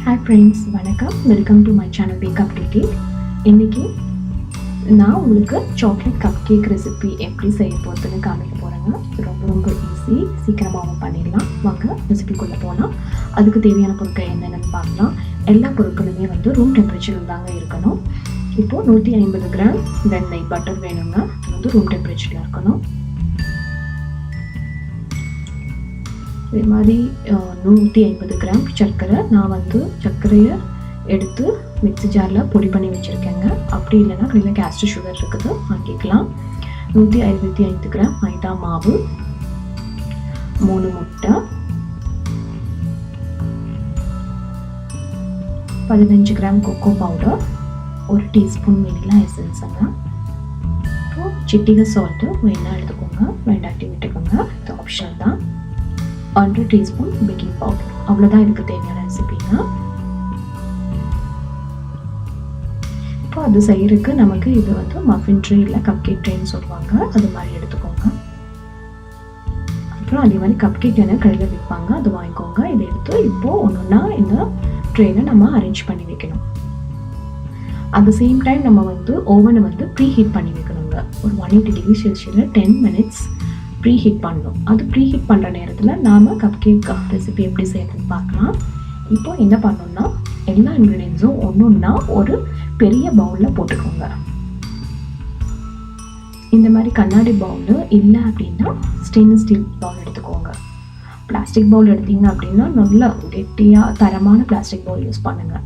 Hi friends, வணக்கம். Welcome to my channel wakeuptocake. இன்னைக்கு நான் உங்களுக்கு சாக்லேட் கப் கேக் ரெசிபி எப்படி செய்ய போகிறதுன்னு காமிக்க போகிறேங்க. ரொம்ப ஈஸி, சீக்கிரமாகவும் பண்ணிடலாம். வாங்க ரெசிபிக்குள்ளே போகலாம். அதுக்கு தேவையான பொருட்கள் என்னென்னு பார்க்கலாம். எல்லா பொருட்களுமே ரூம் டெம்பரேச்சரில் தாங்க இருக்கணும். இப்போது 150 கிராம் வெண்ணெய் பட்டர் வேணுங்க. அது ரூம் டெம்பரேச்சரில் இருக்கணும். இதே மாதிரி 150 கிராம் சர்க்கரை. நான் சர்க்கரையை எடுத்து மிக்ஸி ஜாரில் பொடி பண்ணி வச்சுருக்கேங்க. அப்படி இல்லைன்னா கடையில் கேஸ்டர் சுகர் இருக்குது, வாங்கிக்கலாம். 155 கிராம் மைதா மாவு, 3 முட்டை, 15 gram cocoa powder, 1 teaspoon vanilla எசன்ஸுங்க. அப்புறம் சிட்டிகை சால்ட்டு வேணால் எடுத்துக்கோங்க, வேண்டாட்டி விட்டுக்கோங்க, இது ஆப்ஷனல் தான். 1 டீஸ்பூன் பேக்கிங் பவுடர். அவ்வளோதான் இதுக்கு தேவையான ரெசிபிங்க. இப்போ அது செய்யறதுக்கு நமக்கு இது மஃபின் ட்ரே இல்லை கப் கேக் ட்ரேன்னு சொல்லுவாங்க, அது மாதிரி எடுத்துக்கோங்க. அப்புறம் அதே மாதிரி கப் கேக் என்ன கடையில் விற்பாங்க, அது வாங்கிக்கோங்க. இதை எடுத்து இப்போது ஒன்றுன்னா இந்த ட்ரேல நம்ம அரேஞ்ச் பண்ணி வைக்கணும். அட் த சேம் டைம் நம்ம ஓவனை ப்ரீஹீட் பண்ணி வைக்கணுங்க. ஒரு 180 டிகிரி செல்சியஸில் 10 மினிட்ஸ் ப்ரீஹீட் பண்ணணும். அது ப்ரீஹீட் பண்ணுற நேரத்தில் நாம் கப் கேக் ரெசிபி எப்படி செய்யறதுன்னு பார்க்கலாம். இப்போ என்ன பண்ணணும்னா எல்லா இன்க்ரீடியன்ஸும் ஒன்றுன்னா ஒரு பெரிய பவுலில் போட்டுக்கோங்க. இந்த மாதிரி கண்ணாடி பவுலு இல்லை அப்படின்னா ஸ்டெயின்லெஸ் ஸ்டீல் பவுல் எடுத்துக்கோங்க. பிளாஸ்டிக் பவுல் எடுத்தீங்க அப்படின்னா நல்லா கெட்டியாக தரமான பிளாஸ்டிக் பவுல் யூஸ் பண்ணுங்கள்.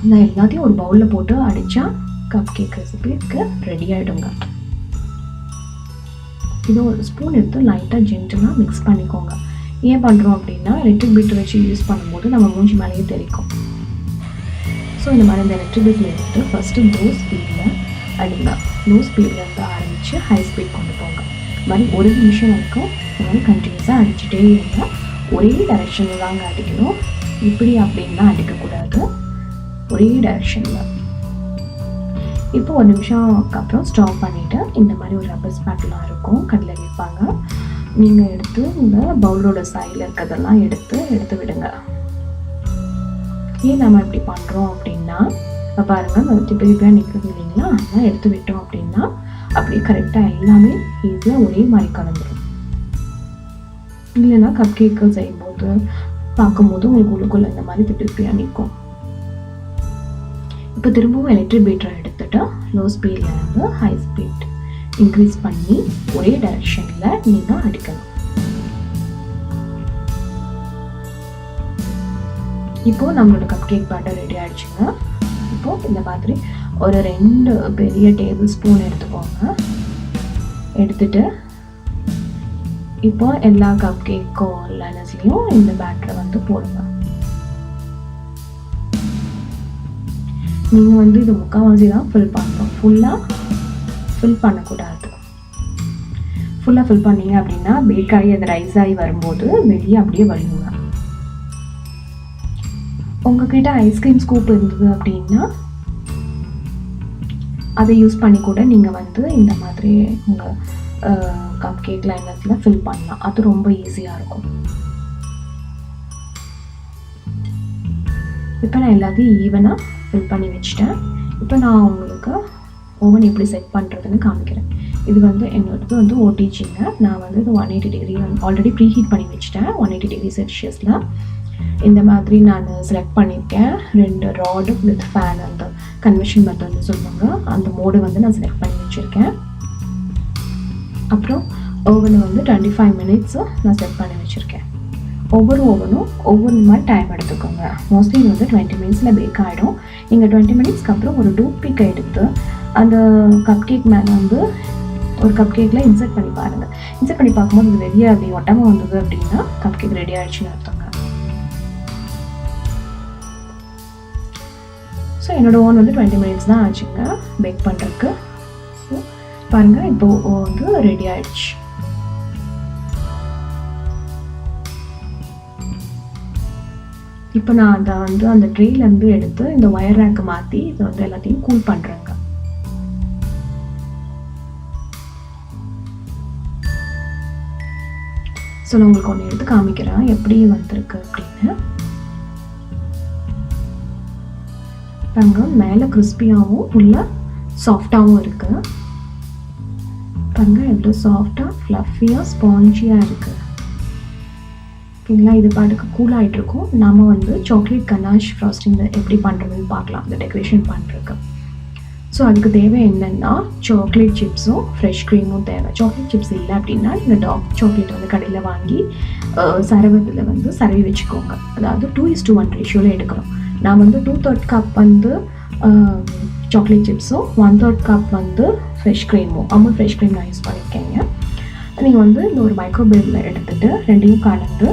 நான் எல்லாத்தையும் ஒரு பவுலில் போட்டு அடித்தா கப் கேக் ரெசிபிக்கு ரெடி ஆகிடுங்க. இது ஒரு ஸ்பூன் எடுத்து லைட்டாக ஜென்டலாக மிக்ஸ் பண்ணிக்கோங்க. ஏன் பண்ணுறோம் அப்படின்னா எலக்ட்ரிக் பீட்டர் வச்சு யூஸ் பண்ணும்போது நம்ம மூஞ்சி மேலேயே தெரிக்கும். ஸோ இந்த மாதிரி இந்த எலக்ட்ரிக் பீட்டில் எடுத்து ஃபஸ்ட்டு லோ ஸ்பீடில் அடிங்க. லோ ஸ்பீடில் இருந்து ஆரம்பித்து ஹை ஸ்பீட் கொண்டு போங்க. இது மாதிரி 1 நிமிஷம் வரைக்கும் இந்த மாதிரி கண்டினியூஸாக அடிச்சுட்டே இருங்க. ஒரே டைரெக்ஷனில் தாங்க அடிக்கணும், இப்படி அப்படின்லாம் அடிக்கக்கூடாது, ஒரே டைரெக்ஷனில். இப்போ 1 நிமிஷம்க்கு அப்புறம் ஸ்டாப் பண்ணிவிட்டு இந்த மாதிரி ஒரு ரப்பர் ஸ்பேட்லாம் இருக்கும், கடையில் விற்பாங்க. நீங்கள் எடுத்து இந்த பவுலோட சைடில் இருக்கிறதெல்லாம் எடுத்து விடுங்க. ஏன் நம்ம இப்படி பண்ணுறோம் அப்படின்னா இப்போ பாருங்கள், அது திருப்பியாக நிற்கிறது இல்லைங்களா, அதெல்லாம் எடுத்து விட்டோம் அப்படின்னா அப்படியே கரெக்டாக எல்லாமே ஈஸியாக ஒரே மாதிரி கலந்துடும். இல்லைன்னா கப் கேக்கு செய்யும்போது பார்க்கும்போது உங்களுக்கு உள்ளுக்குள்ளே இந்த மாதிரி திருப்பியாக நிற்கும். இப்போ திரும்பவும் எலக்ட்ரிக் பீட்டரை எடுத்துகிட்டு லோ ஸ்பீடில் இருந்து ஹை ஸ்பீட் இன்க்ரீஸ் பண்ணி ஒரே டைரெக்ஷனில் நீங்கள் அடிக்கணும். இப்போது நம்மளோட கப் கேக் பேட்டர் ரெடி ஆகிடுச்சுங்க. இப்போது இந்த மாதிரி ஒரு 2 பெரிய டேபிள் ஸ்பூன் எடுத்துக்கோங்க. எடுத்துட்டு இப்போ எல்லா கப் கேக்கோ லைனஸ்லேயும் இந்த பேட்டரை போடுங்க. நீங்கள் இது முக்கால்வாசி தான் ஃபில் பண்ணணும், ஃபுல்லாக ஃபில் பண்ணக்கூடாது. ஃபுல்லாக ஃபில் பண்ணீங்க அப்படின்னா பேக் ஆகி அது ரைஸ் ஆகி வரும்போது வெளியே அப்படியே வழியுங்க. உங்ககிட்ட ஐஸ்கிரீம் ஸ்கூப் இருந்தது அப்படின்னா அதை யூஸ் பண்ணி கூட நீங்கள் இந்த மாதிரி உங்கள் கப் கேக் லைனஸில் ஃபில் பண்ணலாம். அது ரொம்ப ஈஸியாக இருக்கும். இப்போ நான் எல்லாத்தையும் ஈவனாக ஃபில் பண்ணி வச்சுட்டேன். இப்போ நான் உங்களுக்கு ஓவன் எப்படி செட் பண்ணுறதுன்னு காமிக்கிறேன். இது என்னோடது ஓடிஜிங்க. நான் இது 180 டிகிரி ஆல்ரெடி ப்ரீஹீட் பண்ணி வச்சுட்டேன். 180 டிகிரி செல்சியஸில் இந்த மாதிரி நான் செலக்ட் பண்ணியிருக்கேன். 2 ராடு வித் ஃபேன், அந்த கன்வெக்ஷன் மெத்தட்னு சொல்லுவாங்க, அந்த மோடு நான் செலக்ட் பண்ணி வச்சுருக்கேன். அப்புறம் ஓவனை 25 மினிட்ஸு நான் செட் பண்ணி வச்சுருக்கேன். ஒவ்வொரு ஓவனும் ஒவ்வொரு மாதிரி டைம் எடுத்துக்கோங்க. மோஸ்ட்லி இது 20 மினிட்ஸில் பேக் ஆகிடும். நீங்கள் 20 மினிட்ஸ்க்கு அப்புறம் ஒரு டூத் பிக்கை எடுத்து அந்த கப் கேக் மேலே ஒரு கப் கேக்கில் இன்சர்ட் பண்ணி பாருங்கள். இன்சர்ட் பண்ணி பார்க்கும்போது இது வெளியே அப்படி ஒட்டாமல் வந்தது அப்படின்னா கப் கேக் ரெடி ஆகிடுச்சுன்னு அர்த்தங்க. ஸோ என்னோடய ஓவன் 20 மினிட்ஸ் தான் ஆச்சுங்க பேக் பண்ணுறதுக்கு. ஸோ பாருங்கள், இப்போது ரெடி ஆகிடுச்சு. இப்போ நான் அதை அந்த ட்ரேலேருந்து எடுத்து இந்த ஒயர் ரேக்கை மாற்றி இதை எல்லாத்தையும் கூல் பண்ணுறேங்க. ஸோ நான் உங்களுக்கு ஒன்று எடுத்து காமிக்கிறேன் எப்படி வந்திருக்கு அப்படின்னு. பாருங்க, மேலே கிறிஸ்பியாகவும் உள்ள சாஃப்டாகவும் இருக்கு. பாருங்க எவ்வளோ சாஃப்டாக ஃப்ளஃபியாக ஸ்பாஞ்சியாக இருக்கு. ஓகேங்களா, இது பாட்டுக்கு கூல் ஆகிட்டு இருக்கும். நம்ம வந்து சாக்லேட் கனாஷ் ஃப்ராஸ்டிங் எப்படி பண்ணுறதுன்னு பார்க்கலாம், இந்த டெக்கரேஷன் பண்ணுறதுக்கு. ஸோ அதுக்கு தேவை என்னென்னா சாக்லேட் சிப்ஸும் ஃப்ரெஷ் க்ரீமும் தேவை. சாக்லேட் சிப்ஸ் இல்லை அப்படின்னா நீங்கள் டார்க் சாக்லேட் வந்து கடையில் வாங்கி சரவத்தில் வந்து சரவி வச்சுக்கோங்க. அதாவது 2:1 ரேஷியோவில் எடுக்கணும். நான் வந்து 2/3 கப் வந்து சாக்லேட் சிப்ஸும் 1/3 கப் வந்து ஃப்ரெஷ் க்ரீமும், அமுல் ஃப்ரெஷ் க்ரீம் நான் யூஸ் பண்ணியிருக்கேங்க. நீங்கள் வந்து இந்த ஒரு மைக்ரோவேவில் எடுத்துகிட்டு ரெண்டையும் கலந்து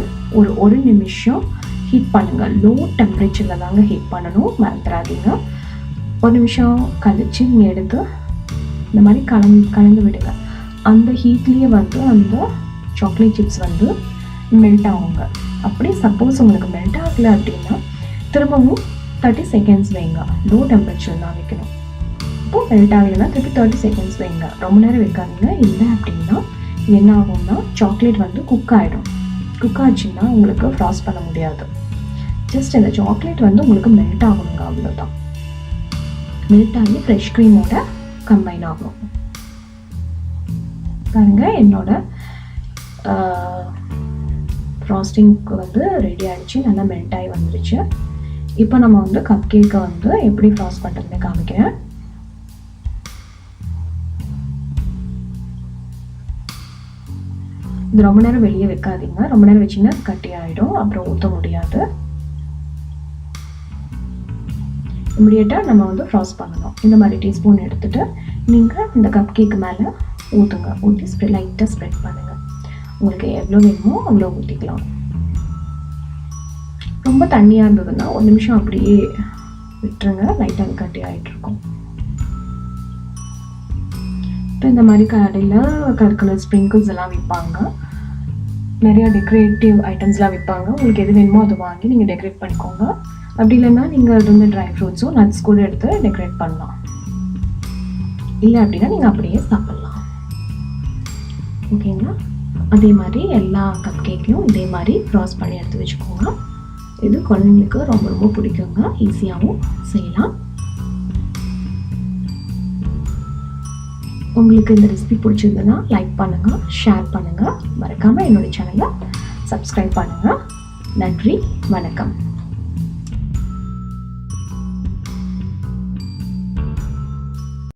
ஒரு நிமிஷம் ஹீட் பண்ணுங்கள். லோ டெம்பரேச்சரில் தாங்க ஹீட் பண்ணணும், மறந்துடாதீங்க. ஒரு நிமிஷம் கழிச்சு நீங்கள் எடுத்து இந்த மாதிரி கலந்து விடுங்க. அந்த ஹீட்லேயே வந்து அந்த சாக்லேட் சிப்ஸ் வந்து மெல்ட் ஆகுங்க. அப்படி சப்போஸ் உங்களுக்கு மெல்ட் ஆகலை அப்படின்னா திரும்பவும் 30 செகண்ட்ஸ் வைங்க. லோ டெம்பரேச்சர் தான் வைக்கணும். இப்போது மெல்ட் ஆகலைன்னா திருப்பி 30 செகண்ட்ஸ் வைங்க. ரொம்ப நேரம் வைக்காதீங்க. இல்லை அப்படின்னா என்ன ஆகும்னா சாக்லேட் வந்து குக் ஆகிடும். குக் ஆச்சுன்னா உங்களுக்கு ஃப்ராஸ்ட் பண்ண முடியாது. ஜஸ்ட் இந்த சாக்லேட் வந்து உங்களுக்கு மெல்ட் ஆகணுங்க, அவ்வளோதான். மெல்ட் ஆகி ஃப்ரெஷ் க்ரீமோட கம்பைன் ஆகும். பாருங்க, என்னோட ஃப்ராஸ்டிங்க்கு வந்து ரெடி ஆகிடுச்சு, நல்லா மெல்ட் ஆகி வந்துருச்சு. இப்போ நம்ம வந்து கப் கேக்கை வந்து எப்படி ஃப்ராஸ்ட் பண்ணுறதுன்னு காமிக்கிறேன். இது ரொம்ப நேரம் வெளியே வைக்காதீங்க. ரொம்ப நேரம் வச்சிங்கன்னா கட்டி ஆகிடும், அப்புறம் ஊற்ற முடியாது. இமிடியேட்டாக நம்ம வந்து ஃப்ராஸ்ட் பண்ணணும். இந்த மாதிரி டீஸ்பூன் எடுத்துகிட்டு நீங்கள் இந்த கப் கேக்கு மேலே ஊற்றுங்க. ஊற்றி லைட்டாக ஸ்ப்ரெட் பண்ணுங்கள். உங்களுக்கு எவ்வளோ வேணுமோ அவ்வளோ ஊற்றிக்கலாம். ரொம்ப தண்ணியாக இருந்ததுன்னா ஒரு நிமிஷம் அப்படியே விட்டுருங்க, லைட்டாக அது கட்டி ஆகிட்டுருக்கும். இப்போ இந்த மாதிரி கடையில் கலர் ஸ்ப்ரிங்கிள்ஸ் எல்லாம் விற்பாங்க, நிறையா டெக்கரேட்டிவ் ஐட்டம்ஸ்லாம் விற்பாங்க. உங்களுக்கு எது வேணுமோ அதை வாங்கி நீங்கள் டெக்கரேட் பண்ணிக்கோங்க. அப்படி இல்லைன்னா நீங்கள் அது வந்து ட்ரை ஃப்ரூட்ஸும் நட்ஸ் கூட எடுத்து டெக்கரேட் பண்ணலாம். இல்லை அப்படின்னா நீங்கள் அப்படியே சாப்பிட்லாம். ஓகேங்களா, அதே மாதிரி எல்லா கப் கேக்கையும் இதே மாதிரி ஃப்ராஸ்ட் பண்ணி எடுத்து வச்சுக்கோங்க. இது குழந்தைங்களுக்கு ரொம்ப ரொம்ப பிடிக்குங்க, ஈஸியாகவும் செய்யலாம். உங்களுக்கு இந்த ரெசிபி பிடிச்சிருந்ததுன்னா லைக் பண்ணுங்கள், ஷேர் பண்ணுங்கள், மறக்காமல் என்னோட சேனலை சப்ஸ்கிரைப் பண்ணுங்கள். நன்றி, வணக்கம்.